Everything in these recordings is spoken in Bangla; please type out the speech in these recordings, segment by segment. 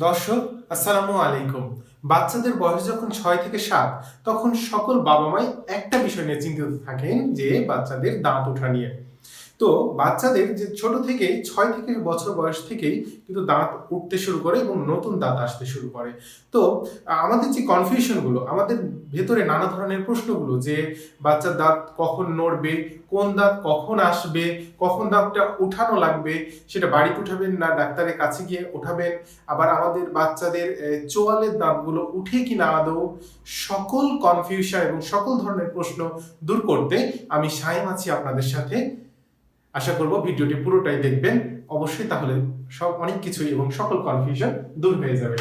দর্শক, আসসালামু আলাইকুম। বাচ্চাদের বয়স যখন 6 থেকে 7, তখন সকল বাবা মাই একটা বিষয় নিয়ে চিন্তিত থাকেন যে বাচ্চাদের দাঁত ওঠা নিয়ে। তো বাচ্চাদের যে ছোট থেকেই 6 থেকে বছর বয়স থেকেই কিন্তু দাঁত উঠতে শুরু করে এবং নতুন দাঁত আসতে শুরু করে। তো আমাদের যে কনফিউশন গুলো, আমাদের ভেতরে নানা ধরনের প্রশ্নগুলো যে বাচ্চার দাঁত কখন নড়বে, কোন দাঁত কখন আসবে, কখন দাঁতটা উঠানো লাগবে, সেটা বাড়িতে উঠাবেন না ডাক্তারের কাছে গিয়ে উঠাবেন, আবার আমাদের বাচ্চাদের চোয়ালের দাঁতগুলো উঠে কি না আদৌ, সকল কনফিউশন এবং সকল ধরনের প্রশ্ন দূর করতে আমি শাহিম আছি আপনাদের সাথে। আশা করব ভিডিওটি পুরোটাই দেখবেন, অবশ্যই তাহলে সব অনেক কিছুই এবং সকল কনফিউশন দূর হয়ে যাবে।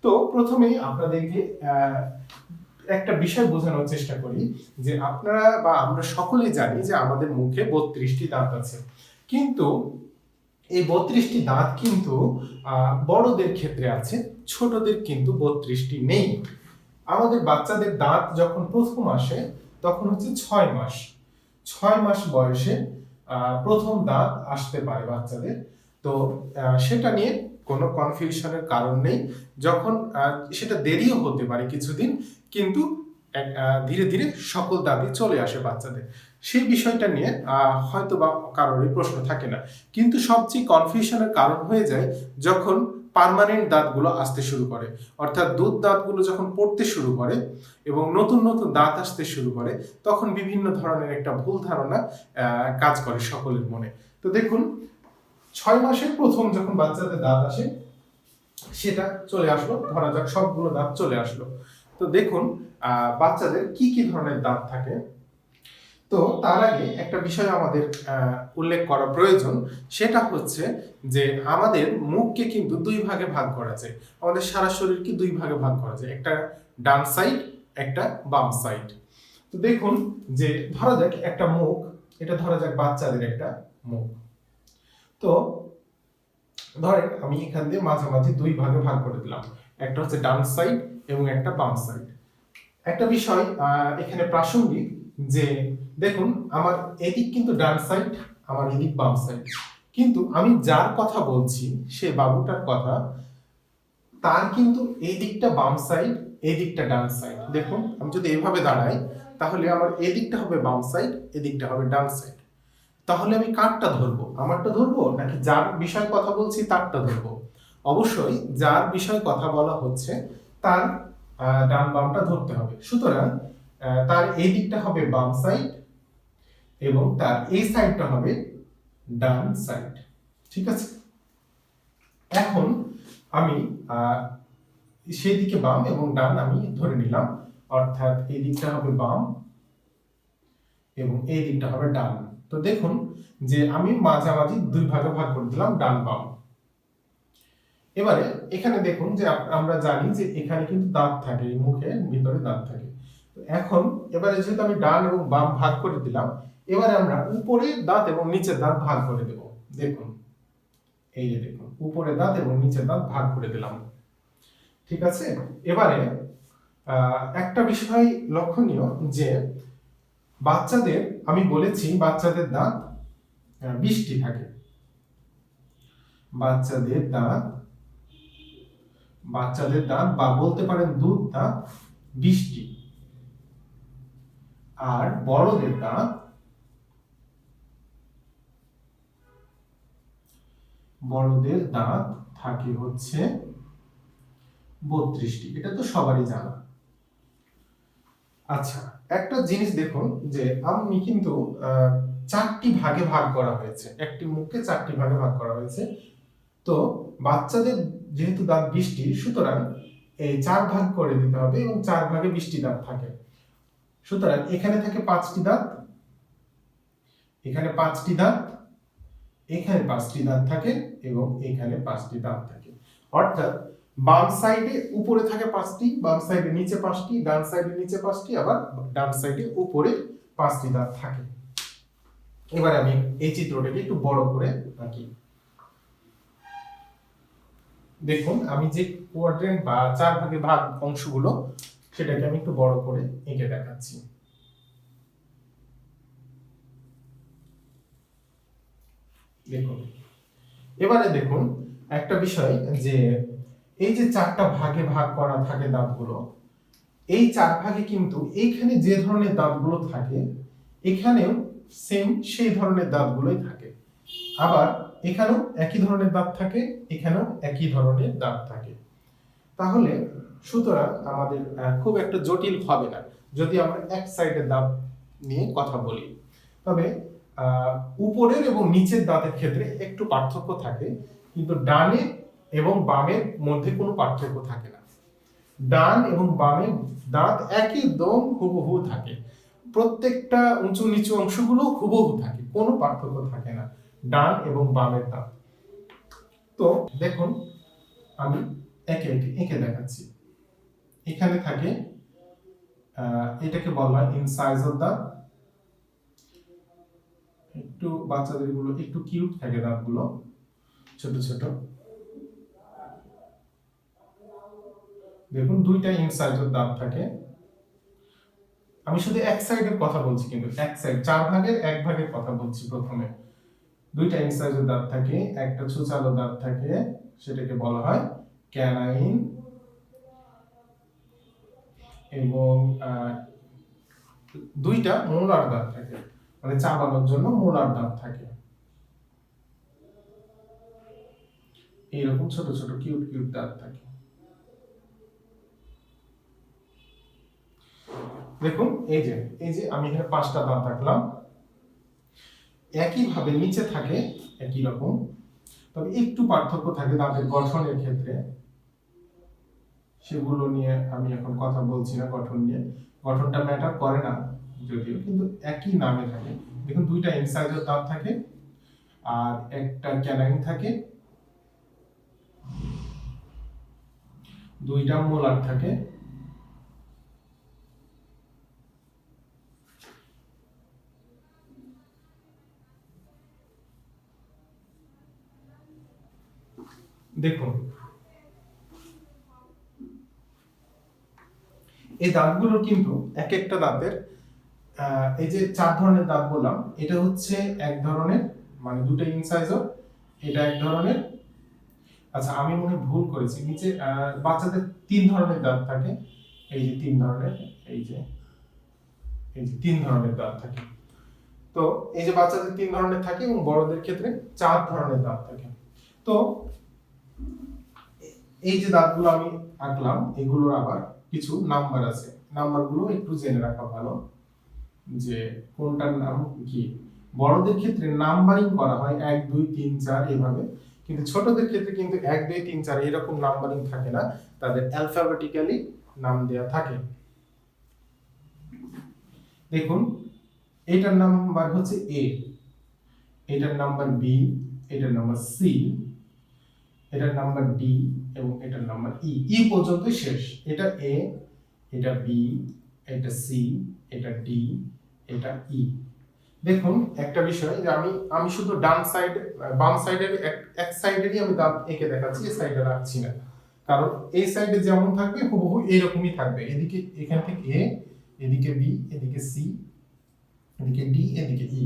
তো প্রথমেই আপনাদেরকে একটা বিষয় বোঝানোর চেষ্টা করি যে আপনারা বা আমরা সকলেই জানি যে আমাদের মুখে 32টি দাঁত আছে, কিন্তু এই 32টি দাঁত কিন্তু বড়দের ক্ষেত্রে আছে, ছোটদের কিন্তু 32টি নেই। আমাদের বাচ্চাদের দাঁত যখন প্রথম আসে তখন হচ্ছে 6 মাস। 6 মাস বয়সে প্রথম দাঁত আসতে পারে বাচ্চাদের। তো সেটা নিয়ে কোনো কনফিউশনের কারণ নেই। যখন সেটা দেরিও হতে পারে কিছুদিন, কিন্তু ধীরে ধীরে সকল দাঁতই চলে আসে বাচ্চাদের। সেই বিষয়টা নিয়ে হয়তো বা কারোরই প্রশ্ন থাকে না, কিন্তু সবচেয়ে কনফিউশনের কারণ হয়ে যায় যখন পার্মানেন্ট দাঁতগুলো আসতে শুরু করে, অর্থাৎ দুধ দাঁতগুলো যখন পড়তে শুরু করে এবং নতুন নতুন দাঁত আসতে শুরু করে, তখন বিভিন্ন ধরনের একটা ভুল ধারণা কাজ করে সকলের মনে। তো দেখুন, 6 মাসের প্রথম যখন বাচ্চাদের দাঁত আসে সেটা চলে আসলো, ধরা যাক সবগুলো দাঁত চলে আসলো। তো দেখুন বাচ্চাদের কি কি ধরনের দাঁত থাকে। তো তার আগে একটা বিষয় আমাদের উল্লেখ করা প্রয়োজন, সেটা হচ্ছে যে আমাদের মুখকে কিন্তু দুই ভাগে ভাগ করা যায়, আমাদের সারা শরীরকে দুই ভাগে ভাগ করা যায়, একটা ডান সাইড, একটা বাম সাইড। তো দেখুন যে ধরা যাক একটা মুখ, এটা ধরা যাক বাচ্চাদের একটা মুখ। তো ধরেন আমি এখান দিয়ে মাঝামাঝি দুই ভাগে ভাগ করে দিলাম, একটা হচ্ছে ডান সাইড এবং একটা বাম সাইড। একটা বিষয় এখানে প্রাসঙ্গিক যে দেখুন, আমার এদিক কিন্তু ডান সাইড, আমার এদিক বাম সাইড, কিন্তু আমি যার কথা বলছি সে বাবুটার কথা, তার কিন্তু এই দিকটা বাম সাইড, এই দিকটা ডান সাইড। দেখুন আমি যদি এভাবে দাঁড়াই, তাহলে আমার এই দিকটা হবে বাম সাইড, এদিকটা হবে ডান সাইড। তাহলে আমি কারটা ধরবো, আমারটা ধরবো নাকি যার বিষয়ে কথা বলছি তারটা ধরবো? অবশ্যই যার বিষয়ে কথা বলা হচ্ছে তার ডান বামটা ধরতে হবে। সুতরাং তার এই দিকটা হবে বাম সাইড এবং তার এই সাইডটা হবে ডান সাইড। ঠিক আছে, এখন আমি সেই দিকে বাম এবং ডান আমি ধরে নিলাম, অর্থাৎ এই দিকটা হবে বাম এবং এই দিকটা হবে ডান। তো দেখুন যে আমি মাঝামাঝি দুই ভাগে ভাগ করে দিলাম, ডান বাম। এবারে এখানে দেখুন যে আমরা জানি যে এখানে কিন্তু দাঁত থাকে, এই মুখের ভিতরে দাঁত থাকে। তো এখন এবারে যেহেতু আমি ডান এবং বাম ভাগ করে দিলাম, এবারে আমরা উপরে দাঁত এবং নিচের দাঁত ভাগ করে দেব। দেখুন এই যে দেখুন, উপরে দাঁত এবং নিচের দাঁত ভাগ করে দিলাম। ঠিক আছে, এবারে একটা বিষয় লক্ষণীয় যে বাচ্চাদের, আমি বলেছি বাচ্চাদের দাঁত 20টি থাকে। বাচ্চাদের দাঁত বা বলতে পারেন দুধ দাঁত 20টি, আর বড়দের দাঁত থাকে হচ্ছে 32টি। এটা তো সবারই জানা। আচ্ছা, একটা জিনিস দেখুন যে আমি কিন্তু 4টি ভাগে ভাগ করা হয়েছে, একটি মুখকে 4টি ভাগে ভাগ করা হয়েছে। তো বাচ্চাদের যেহেতু দাঁত 20টি, সুতরাং এই 4 ভাগ করে দিতে হবে এবং 4 ভাগে 20টি দাঁত থাকে। সুতরাং এখানে থাকে 5টি দাঁত, এখানে 5টি দাঁত, এখানে 5টি দাঁত থাকে এবং এখানে 5টি দাঁত থাকে। অর্থাৎ বাম সাইডে উপরে থাকে 5টি, বাম সাইডে নিচে 5টি, ডান সাইডে নিচে 5টি, আবার ডান সাইডে উপরে 5টি দাঁত থাকে। এবারে আমি এই চিত্রটাকে একটু বড় করে আঁকি। দেখুন আমি যে কোয়াড্রেন্ট বা 4 ভাগে ভাগ অংশগুলো, সেটাকে আমি একটু বড় করে এঁকে দেখাচ্ছি। দেখুন, এবারে দেখুন একটা বিষয়, যে এই যে 4টা ভাগে ভাগ করা থাকে দাঁতগুলো, এই 4 ভাগে কিন্তু এইখানে যে ধরনের দাঁতগুলো থাকে এখানেও সেম সেই ধরনের দাঁতগুলোই থাকে। আবার এখানেও একই ধরনের দাঁত থাকে, এখানেও একই ধরনের দাঁত থাকে। তাহলে সুতরাং আমাদের খুব একটা জটিল হবে না যদি আমরা এক সাইডের দাঁত নিয়ে কথা বলি। তবে উপরের এবং নিচের দাঁতের ক্ষেত্রে একটু পার্থক্য থাকে, কিন্তু ডানে এবং বামের মধ্যে কোনো পার্থক্য থাকে না। ডান এবং বামের দাঁত একদম হুবহু থাকে, প্রত্যেকটা উঁচু নিচু অংশগুলো হুবহু থাকে, কোনো পার্থক্য থাকে না ডান এবং বামের দাঁত। তো দেখুন আমি একে একে এঁকে দেখাচ্ছি। এখানে থাকে এটাকে বলা হয় ইনসাইজর দাঁত। একটু বাচ্চাদের গুলো একটু কিউট থাকে দাঁতগুলো, ছোট ছোট। দেখুন 2টা ইনসাইজর দাঁত থাকে। আমি শুধু এক সাইডের কথা বলছি, কিন্তু এক সাইড 4 ভাগের 1 ভাগের কথা বলছি। প্রথমে 2টা ইনসাইজর দাঁত থাকে, একটা ছুচালো দাঁত থাকে, সেটাকে বলা হয় ক্যানাইন, এবং 2টা মোলার দাঁত থাকে, মানে চাবানোর জন্য মোলার দাঁত থাকে। এইরকম ছোট ছোট কিউট কিউট দাঁত থাকে। দেখুন এই যে আমি এখানে 5টা দাঁত রাখলাম, একই ভাবে নিচে থাকে একই রকম, তবে একটু পার্থক্য থাকে দাঁতের গঠনের ক্ষেত্রে। সেগুলো নিয়ে আমি এখন কথা বলছি না, গঠন নিয়ে, গঠনটা ম্যাটার করে না যদিও, কিন্তু একই নামে থাকে। দেখুন 2টা ইনসাইজর দাঁত থাকে আর একটা ক্যানাইন থাকে, 2টা মোলার থাকে। দেখুন এই দাঁতগুলো কিন্তু এক একটা দাঁতের, এই যে 4 ধরনের দাঁত বললাম, এটা হচ্ছে এক ধরনের, মানে 2টা ইনসাইজর, এটা এক ধরনের। আচ্ছা আমি মনে হয় ভুল করেছি, নিচে বাচ্চাদের 3 ধরনের দাঁত থাকে, এই যে 3 ধরনের, এই যে 3 ধরনের দাঁত থাকে। তো এই যে বাচ্চাদের 3 ধরনের থাকে এবং বড়দের ক্ষেত্রে 4 ধরনের দাঁত থাকে। তো এই যে দাঁতগুলো আমি আঁকলাম, এগুলোর আবার কিছু নাম্বার আছে, নাম্বারগুলো একটু জেনে রাখা ভালো, যে কোনটার নাম কি। বড়দের ক্ষেত্রে নাম্বারিং করা হয় 1 2 3 4 এভাবে, কিন্তু ছোটদের ক্ষেত্রে কিন্তু 1 2 3 4 এরকম নাম্বারিং থাকে না, তাদের অ্যালফাবেটিক্যালি নাম দেয়া থাকে। দেখুন এটার নাম্বার হচ্ছে এ, এটার নাম্বার বি, এটার নাম্বার সি, এটার নাম্বার ডি, এবং এটার নাম্বার ই। ই পর্যন্ত শেষ। এটা এ, এটা বি, এটা সি, এটা ডি, এটা ই। দেখুন একটা বিষয়, যে আমি শুধু ডান সাইড বাম সাইডের এক সাইডেরই আমি দাঁত এঁকে দেখাচ্ছি, এই সাইডে রাখছি না, কারণ এই সাইডে যেমন থাকবে হুবহু এইরকমই থাকবে। এদিকে এখান থেকে এ, এদিকে বি, এদিকে সি, এদিকে ডি, এদিকে ই।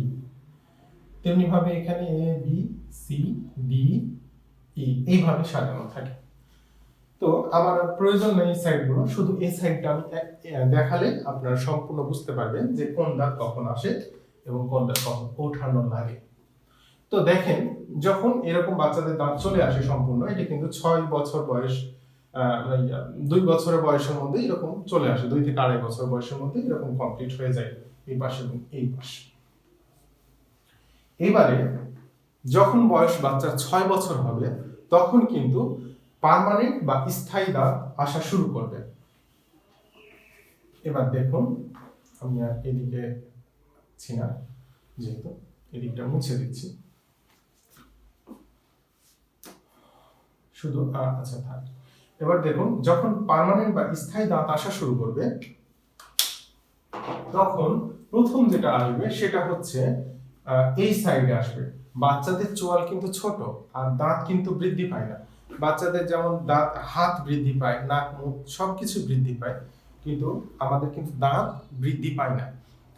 তেমনি ভাবে এখানে A B C D E এইভাবে সাজানো থাকে। তো আমার প্রয়োজন নেই এই সাইডগুলো, শুধু এই সাইডটা আমি দেখালে আপনারা সম্পূর্ণ বুঝতে পারবেন যে কোন দাঁত কখন আসে এবং কোন দাঁত কখন ওঠানো লাগে। তো দেখেন যখন এরকম বাচ্চাদের দাঁত চলে আসে সম্পূর্ণ, এটা কিন্তু 6 বছর বয়স, 2 বছরের বয়সের মধ্যে এরকম চলে আসে, 2 থেকে 2.5 বছর বয়সের মধ্যে এরকম কমপ্লিট হয়ে যায় এই পাশে এবং এই পাশে। এবারে যখন বয়স বাচ্চার 6 বছর হবে, তখন কিন্তু পার্মানেন্ট বা স্থায়ী দাঁত আসা শুরু করবে। এবার দেখুন আমি আর এদিকে ছিনা, যেহেতু এদিকটা মুছে দিচ্ছি, শুধু আচ্ছা থাক। এবার দেখুন যখন পার্মানেন্ট বা স্থায়ী দাঁত আসা শুরু করবে, তখন প্রথম যেটা আসবে সেটা হচ্ছে এই সাইডে আসবে। বাচ্চাদের চোয়াল কিন্তু ছোট আর দাঁত কিন্তু বৃদ্ধি পায় না। বাচ্চাদের যেমন দাঁত, হাত বৃদ্ধি পায়, নাক মুখ সবকিছু বৃদ্ধি পায়, কিন্তু আমাদের কিন্তু দাঁত বৃদ্ধি পায় না।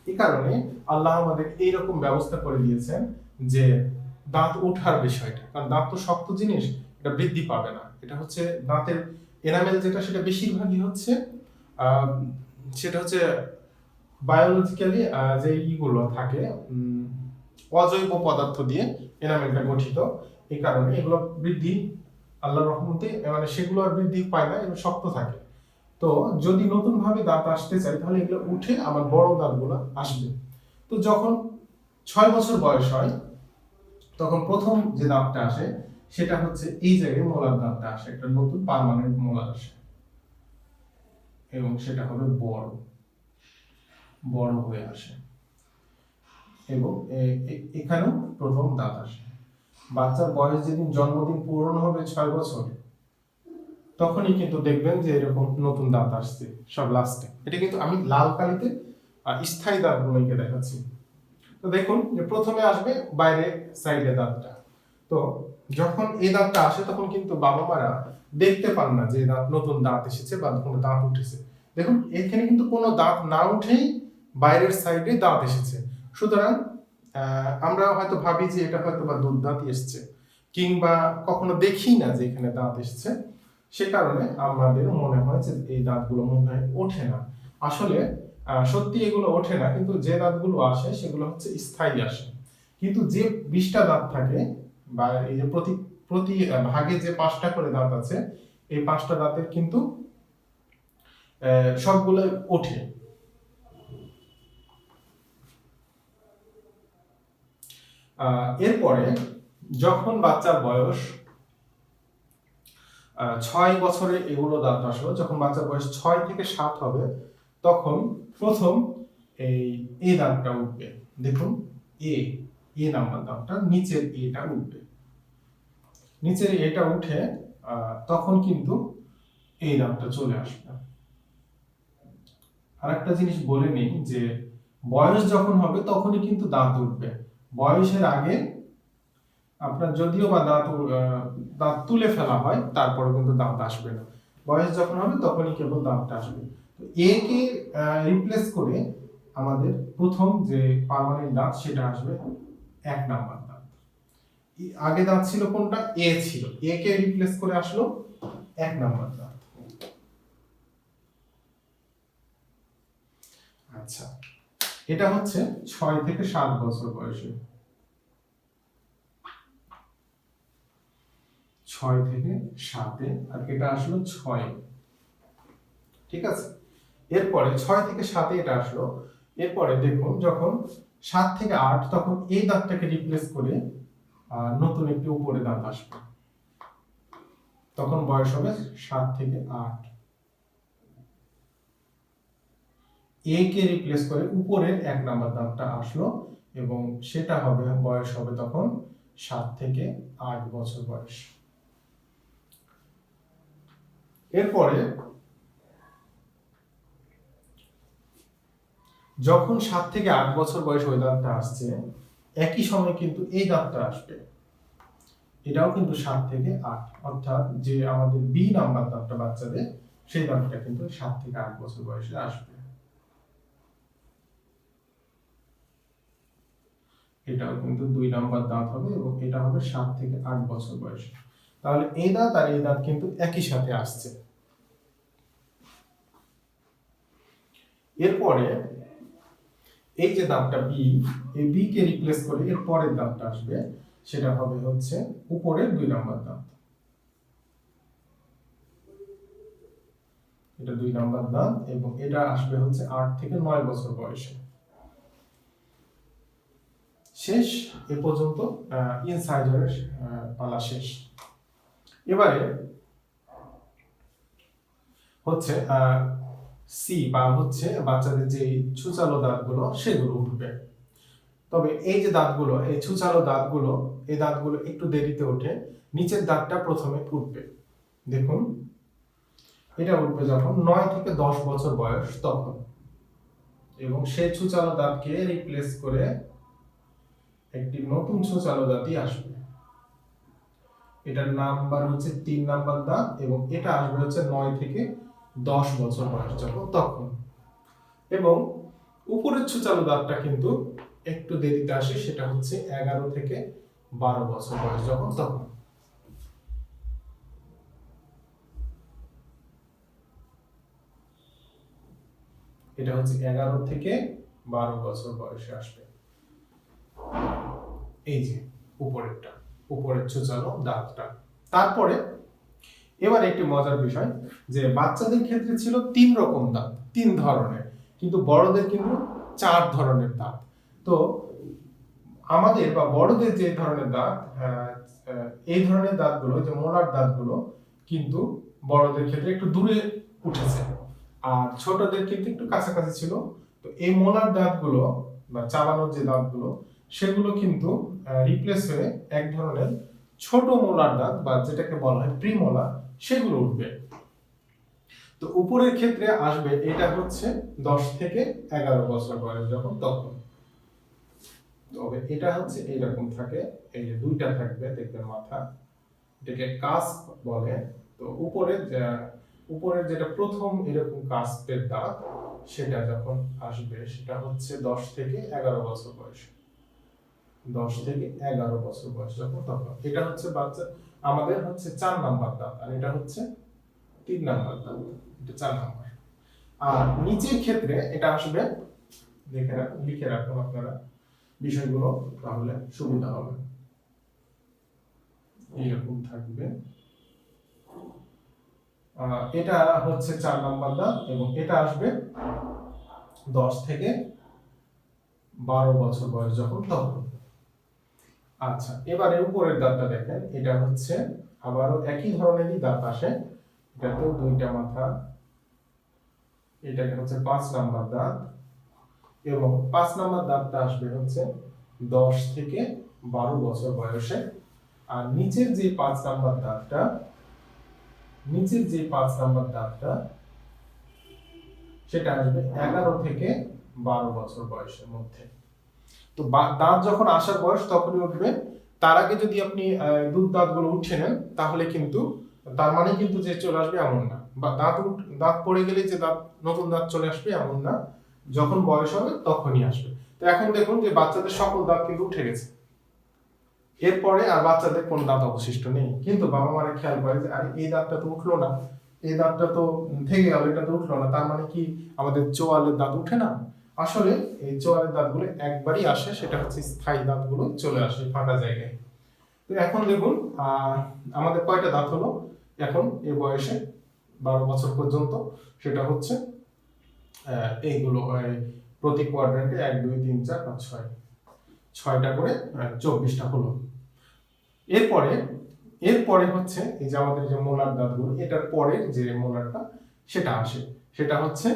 এই কারণে আল্লাহ আমাদের এইরকম ব্যবস্থা করে দিয়েছেন যে দাঁত ওঠার বিষয়টা, কারণ দাঁত তো শক্ত জিনিস, এটা বৃদ্ধি পাবে না। এটা হচ্ছে দাঁতের এনামেল যেটা, সেটা বেশিরভাগই হচ্ছে আহ, সেটা হচ্ছে বায়োলজিক্যালি যে ইগুলো থাকে, অজৈব পদার্থ দিয়ে এনামেলটা গঠিত। এই কারণে এগুলো বৃদ্ধি আল্লাহর রহমতে মানে সেগুলো আর বৃদ্ধি পায় না, এগুলো শক্ত থাকে। তো যদি নতুন ভাবে দাঁত আসতে চাই তাহলে এগুলো উঠে আবার বড় দাঁতগুলো আসবে। তো যখন 6 বছর বয়স হয় তখন প্রথম যে দাঁতটা আসে সেটা হচ্ছে এই জায়গায় মোলার দাঁতটা আসে, একটা নতুন পার্মানেন্ট মোলার আসে, এবং সেটা হবে বড় বড় হয়ে আসে, এবং এখানেও প্রথম দাঁত আসে। বাচ্চার বয়স যেদিন জন্মদিন পূরণ হবে 6 বছর, তখনই কিন্তু দেখবেন যে এরকম নতুন দাঁত আসছে সব লাস্টে। এটা কিন্তু আমি লাল কালিতে স্থায়ী দাঁতগুলোকে দেখাচ্ছি। তো দেখুন যে প্রথমে আসবে বাইরে সাইডে দাঁতটা। তো যখন এই দাঁতটা আসে তখন কিন্তু বাবা মারা দেখতে পান না যে দাঁত নতুন দাঁত এসেছে বা কোনো দাঁত উঠেছে। দেখুন এখানে কিন্তু কোনো দাঁত না উঠেই বাইরের সাইডে দাঁত এসেছে। সুতরাং আমরা হয়তো ভাবি যে এটা হয়তো বা দুধ দাঁতই এসছে, কিংবা কখনো দেখি না যে এখানে দাঁত এসছে, সে কারণে আমাদের মনে হয় যে এই দাঁতগুলো মনে হয় ওঠে না। আসলে সত্যি এগুলো ওঠে না, কিন্তু যে দাঁতগুলো আসে সেগুলো হচ্ছে স্থায়ী আসে। কিন্তু যে 20টা দাঁত থাকে বা এই যে প্রতি প্রতি ভাগে যে 5টা করে দাঁত আছে, এই 5টা দাঁতের কিন্তু সবগুলো ওঠে। এরপরে যখন বাচ্চার বয়স 6 বছরে এগুলো দাঁত আসলো, যখন বাচ্চার বয়স 6 থেকে 7 হবে তখন প্রথম এই দাঁতটা উঠবে। দেখুন এ নাম্বার দাঁতটা, নিচের এটা উঠবে, নিচের এটা উঠে তখন কিন্তু এই দাঁতটা চলে আসবে। আর একটা জিনিস বলে নিই যে বয়স যখন হবে তখনই কিন্তু দাঁত উঠবে। বয়সের আগে আপনার যদিও বা দাঁত তুলে ফেলা হয় তারপরে কিন্তু দাঁত আসবে না। বয়স যখন হবে তখনই কেবল দাঁতটা আসবে। তো এ কে রিপ্লেস করে আমাদের প্রথম যে পার্মানেন্ট দাঁত সেটা আসবে 1 নাম্বার দাঁত। আগে দাঁত ছিল কোনটা? এ ছিল, এ কে রিপ্লেস করে আসলো 1 নাম্বার দাঁত। আচ্ছা, এটা হচ্ছে 6 থেকে 7 বছর বয়সে, 6 থেকে 7-এ, আর এটা আসলো 6। ঠিক আছে, এরপরে 6 থেকে 7-এ এটা আসলো। এরপরে দেখুন যখন 7 থেকে 8 তখন এই দাঁতটাকে রিপ্লেস করে নতুন একটি উপরে দাঁত আসবে, তখন বয়স হবে 7 থেকে 8। এ কে রিপ্লেস করে উপরের 1 নাম্বার দাঁতটা আসলো, এবং সেটা হবে বয়স হবে তখন 7 থেকে 8 বছর বয়স। এরপরে যখন 7 থেকে 8 বছর বয়স ওই দাঁতটা আসছে, একই সময় কিন্তু এই দাঁতটা আসবে, এটাও কিন্তু 7 থেকে 8, অর্থাৎ যে আমাদের বি নাম্বার দাঁতটা বাচ্চাদের, সেই দাঁতটা কিন্তু 7 থেকে 8 বছর বয়সে আসবে। এটাও কিন্তু 2 নাম্বার দাঁত হবে, এবং এটা হবে 7 থেকে 8 বছর বয়সে। তাহলে এই দাঁত আর এই দাঁত কিন্তু একই সাথে আসছে। এরপরে এই যে দাঁতটা বি, এই বি কে রিপ্লেস করে এর পরের দাঁতটা আসবে, সেটা হবে হচ্ছে উপরের 2 নাম্বার দাঁত। এটা 2 নাম্বার দাঁত, এবং এটা আসবে হচ্ছে 8 থেকে 9 বছর বয়সে। শেষ, এ পর্যন্ত ইনসাইডারের পালা শেষ। এবারে হচ্ছে সি বা হচ্ছে বাচ্চাদের যে ছুচালো দাঁতগুলো সেগুলো উঠবে। তবে এই যে দাঁতগুলো, এই ছুচালো দাঁতগুলো, এই দাঁতগুলো একটু দেরিতে ওঠে। নিচের দাঁতটা প্রথমে উঠবে, দেখুন এটা উঠবে যখন 9 থেকে 10 বছর বয়স তখন, এবং সেই ছুচালো দাঁতকে রিপ্লেস করে একটি নতুন ছুচালো দাঁতই আসবে। এটার নাম্বার হচ্ছে 3 নাম্বার দাঁত, এবং এটা আসবে হচ্ছে 9 থেকে 10 বছর বয়স যখন তখন। এবং উপরের ছুচালো দাঁতটা কিন্তু একটু দেরিতে আসে, সেটা হচ্ছে 11 থেকে 12 বছর বয়স যখন তখন। এটা হচ্ছে 11 থেকে 12 বছর বয়সে আসবে। এই যে উপরেরটা, উপরের ছোচালো দাঁতটা। তারপরে এবার একটি মজার বিষয় যে বাচ্চাদের ক্ষেত্রে ছিল 3 রকম দাঁত, 3 ধরনের, কিন্তু বড়দের কিন্তু 4 ধরনের দাঁত। তো আমাদের বা বড়দের যে ধরনের দাঁত, এই ধরনের দাঁতগুলো, যে মোলার দাঁতগুলো কিন্তু বড়দের ক্ষেত্রে একটু দূরে উঠেছে, আর ছোটদের কিন্তু একটু কাছাকাছি ছিল। তো এই মোলার দাঁতগুলো বা চালানোর যে দাঁতগুলো, সেগুলো কিন্তু রিপ্লেস হয়ে এক ধরনের ছোট মোলার দাঁত বা যেটাকে বলা হয় প্রিমোলার, সেগুলো উঠবে। তো উপরের ক্ষেত্রে আসবে, এটা হচ্ছে 10 থেকে 11 বছর বয়স যখন তখন। তবে এটা হচ্ছে এইরকম থাকে, এই যে দুইটা থাকবে দেখবেন মাথা, এটাকে কাস্প বলে। তো উপরের যেটা প্রথম এরকম কাস্পের দাঁত, সেটা যখন আসবে সেটা হচ্ছে 10 থেকে 11 বছর বয়স। 10 থেকে 11 বছর বয়স যখন তখন। এটা হচ্ছে বাচ্চা আমাদের হচ্ছে 4 নাম্বার দাঁত, আর এটা হচ্ছে 3 নাম্বার দাঁত, এটা 4 নাম্বার। আর নিচের ক্ষেত্রে এটা আসবে, লিখে রাখুন আপনারা বিষয়গুলো, তাহলে সুবিধা হবে। এইরকম থাকবে, এটা হচ্ছে 4 নাম্বার দাঁত, এবং এটা আসবে 10 থেকে 12 বছর বয়স যখন তখন। আচ্ছা, এবারে উপরের দাঁতটা দেখেন, এটা হচ্ছে আবারও একই ধরনেরই দাঁত আসে, এটাতেও দুইটা মাথা, এটা হচ্ছে 5 নাম্বার দাঁত, এবং 5 নাম্বার দাঁতটা আসবে হচ্ছে 10 থেকে 12 বছর বয়সে। আর নিচের যে 5 নাম্বার দাঁতটা, সেটা আসবে 11 থেকে 12 বছর বয়সের মধ্যে। তো দাঁত যখন আসার বয়স তখনই উঠবে। তার আগে যদি আপনি দুধ দাঁতগুলো উঠে নেন, তাহলে কিন্তু তার মানে কিন্তু যে চলে আসবে এমন না, বা দাঁত পড়ে গেলে যে নতুন দাঁত চলে আসবে এমন না, যখন বয়স হবে তখনই আসবে। তো এখন দেখুন যে বাচ্চাদের সকল দাঁত কিন্তু উঠে গেছে, এরপরে আর বাচ্চাদের কোনো দাঁত অবশিষ্ট নেই। কিন্তু বাবা মারা খেয়াল করে যে আরে এই দাঁতটা তো উঠলো না, এই দাঁতটা তো থেকে গেল, এটা তো উঠলো না, তার মানে কি আমাদের চোয়ালের দাঁত উঠে না? আসলে এই চোয়ালের দাঁতগুলো একবারই আসে, সেটা হচ্ছে স্থায়ী দাঁতগুলো চলে আসে ফাঁকা জায়গায়। তো এখন দেখুন আমাদের কয়টা দাঁত হলো এখন এই বয়সে 12 বছর পর্যন্ত, সেটা হচ্ছে এইগুলো প্রতি কোয়াড্রেন্টে 1 2 3 4 5 6, 6টা করে 24টা হলো। এরপরে হচ্ছে এই যে আমাদের যে মোলার দাঁতগুলো, এটার পরের যে মোলারটা সেটা আসে, সেটা হচ্ছে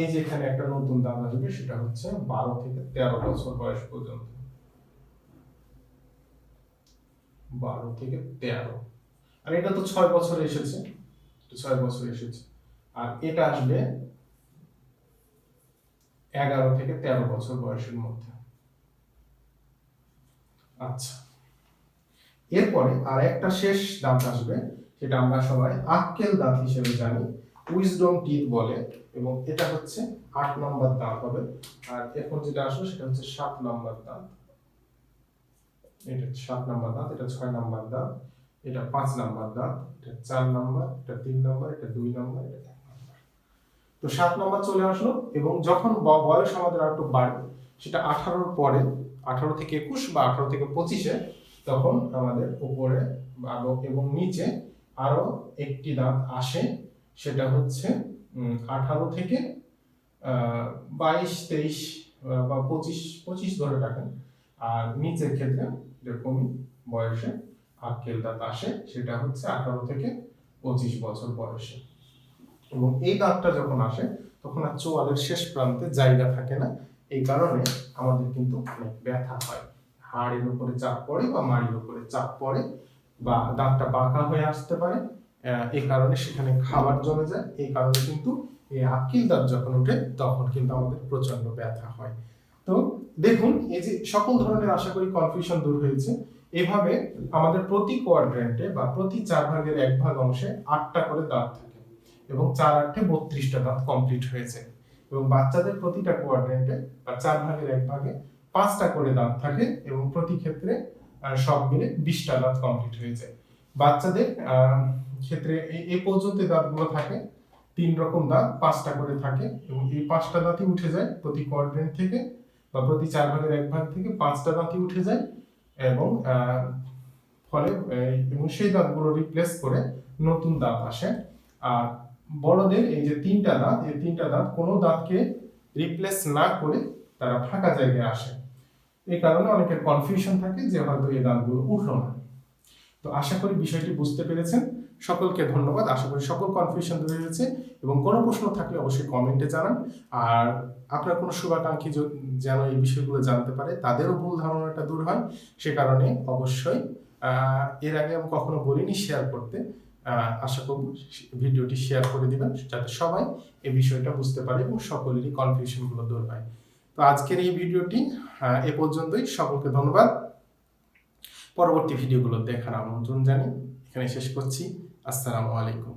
এই যে এখানে একটা নতুন দাঁত আসবে, সেটা হচ্ছে 12 থেকে 13 বছর বয়স পর্যন্ত। 12 থেকে 13, আর এটা তো 6 বছরে এসেছে, 6 বছরে এসেছে। আর এটা আসবে 11 থেকে 13 বছর বয়সের মধ্যে। আচ্ছা, এরপরে আর একটা শেষ দাঁত আসবে, সেটা আমরা সবাই আক্কেল দাঁত হিসেবে জানি, উইজডম টিথ বলে, এবং এটা হচ্ছে 8 নম্বর দাঁত হবে। আর এখন যেটা আসবে সেটা হচ্ছে 7 নম্বর দাঁত, এটা 7 নম্বর দাঁত, এটা 6 নম্বর দাঁত, এটা 5 নম্বর দাঁত, এটা 4 নম্বর, এটা 3 নম্বর, এটা 2 নম্বর, এটা 1 নম্বর। তো 7 নম্বর চলে আসলো, এবং যখন বয়স আমাদের একটু বাড়বে, সেটা 18 পরে, 18 থেকে 21 বা 18 থেকে 25-এ, তখন আমাদের উপরে এবং নিচে আরো একটি দাঁত আসে, সেটা হচ্ছে 18 থেকে 22 23 বা 25 ধরে রাখেন। আর নিচের ক্ষেত্রে এরকমই বয়সে আক্কেল দাঁত আসে, সেটা হচ্ছে 18 থেকে 25 বছর বয়সে। এবং এই দাঁতটা যখন আসে, তখন আর চোয়ালের শেষ প্রান্তে জায়গা থাকে না, এই কারণে আমাদের কিন্তু অনেক ব্যথা হয়, হাড়ের উপরে চাপ পড়ে বা মাড়ির উপরে চাপ পড়ে, বা দাঁতটা বাঁকা হয়ে আসতে পারে, এই কারণে সেখানে খাবার জমে যায়, এই কারণে কিন্তু এই আক্কেল দাঁত যখন ওঠে তখন কিন্তু আমাদের প্রচন্ড ব্যথা হয়। তো দেখুন, এই যে সকল ধরনের আশা করি কনফিউশন দূর হয়েছে। এভাবে আমাদের প্রতি কোয়াড্রেন্টে বা প্রতি 4 ভাগের 1 ভাগ অংশে 8টা করে দাঁত থাকে, এবং 4 8 32টা দাঁত কমপ্লিট হয়েছে। এবং বাচ্চাদের প্রতিটা কোয়াড্রেন্টে বা 4 ভাগের 1 ভাগে 5টা করে দাঁত থাকে, এবং প্রতি ক্ষেত্রে সব মিলে 20টা দাঁত কমপ্লিট হয়ে যায়। বাচ্চাদের ক্ষেত্রে এই পর্যন্ত দাঁতগুলো থাকে, 3 রকম দাঁত 5টা করে থাকে এবং এই 5টা দাঁতই উঠে যায় প্রতি কোয়াড্রেন্ট থেকে, বা প্রতি 4 ভাগের 1 ভাগ থেকে 5টা দাঁতই উঠে যায় এবং ফলে এবং সেই দাঁতগুলো রিপ্লেস করে নতুন দাঁত আসে। আর বড়দের এই যে 3টা দাঁত, এই 3টা দাঁত কোনো দাঁতকে রিপ্লেস না করে তারা ফাঁকা জায়গায় আসে। এই কারণে অনেকের কনফিউশন থাকে যে হয়তো এই দাঁতগুলো উঠলো না। তো আশা করি বিষয়টি বুঝতে পেরেছেন। সকলকে ধন্যবাদ। আশা করি সকল কনফিউশন দূর হয়েছে এবং কোনো প্রশ্ন থাকলে অবশ্যই কমেন্টে জানান। আর আপনার কোনো শুভাকাঙ্ক্ষী যেন এই বিষয়গুলো জানতে পারে, তাদেরও ভুল ধারণাটা দূর হয়, সে কারণে অবশ্যই এর আগে আমি কখনো বলিনি শেয়ার করতে, আশা করব ভিডিওটি শেয়ার করে দিবেন যাতে সবাই এই বিষয়টা বুঝতে পারে এবং সকলেরই কনফিউশনগুলো দূর হয়। তো আজকের এই ভিডিওটি এ পর্যন্তই। সকলকে ধন্যবাদ। পরবর্তী ভিডিওগুলো দেখার আমন্ত্রণ জানিয়ে এখানে শেষ করছি। আসসালামু আলাইকুম।